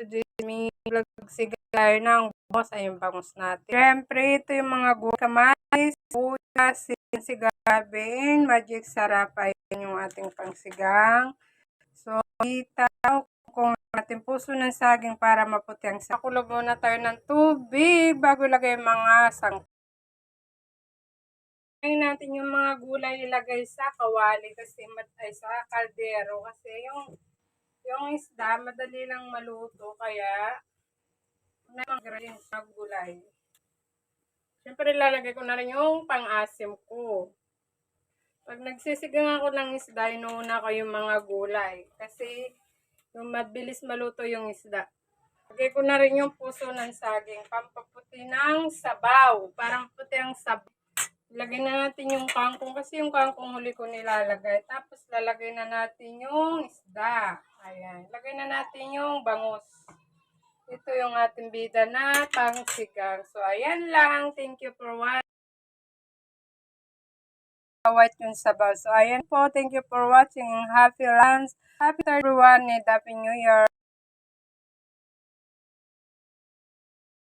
today may lagsigay ng bangus. Ayun, bangus natin. Siyempre, ito yung mga kamatis, sibuyas, sigabin, magic sarap. Ayun yung ating pangsigang. So, itaw kung natin puso ng saging para maputi ang saging. Pakulo muna tayo ng tubig bago ilagay mga Ngayon natin yung mga gulay ilagay sa kawali kasi sa kaldero kasi yung isda madali lang maluto kaya nag-green sa gulay. Siyempre lalagay ko na rin yung pang-asim ko. Pag nagsisigang ako ng isda, inuuna ko yung mga gulay kasi yung mabilis maluto yung isda. Lagay ko na rin yung puso ng saging, pampaputi ng sabaw. Parang puti ang sabaw. Ilagay na natin yung kangkong kasi yung kangkong huli ko nilalagay. Tapos lalagay na natin yung isda. Ayan. Lagay na natin yung bangus. Ito yung ating bida na pangsigang. So, ayan lang. Thank you for watching. White yung sabaw. So, ayan po. Thank you for watching. Happy lunch. Happy everyone. Happy New Year.